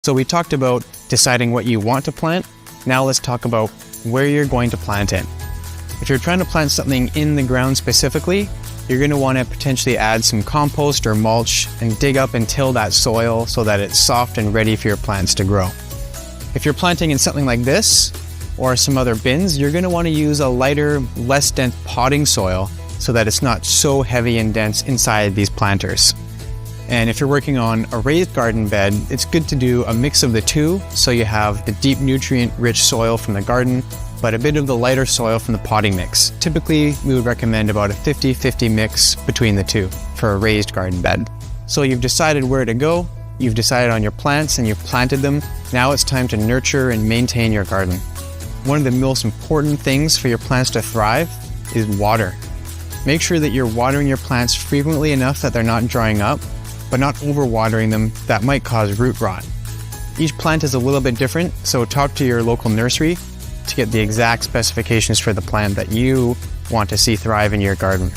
So we talked about deciding what you want to plant. Now let's talk about where you're going to plant it. If you're trying to plant something in the ground specifically, you're going to want to potentially add some compost or mulch and dig up and till that soil so that it's soft and ready for your plants to grow. If you're planting in something like this or some other bins, you're going to want to use a lighter, less dense potting soil so that it's not so heavy and dense inside these planters. And if you're working on a raised garden bed, it's good to do a mix of the two, so you have the deep nutrient-rich soil from the garden, but a bit of the lighter soil from the potting mix. Typically, we would recommend about a 50-50 mix between the two for a raised garden bed. So you've decided where to go, you've decided on your plants and you've planted them. Now it's time to nurture and maintain your garden. One of the most important things for your plants to thrive is water. Make sure that you're watering your plants frequently enough that they're not drying up, but not overwatering them. That might cause root rot. Each plant is a little bit different, so talk to your local nursery to get the exact specifications for the plant that you want to see thrive in your garden.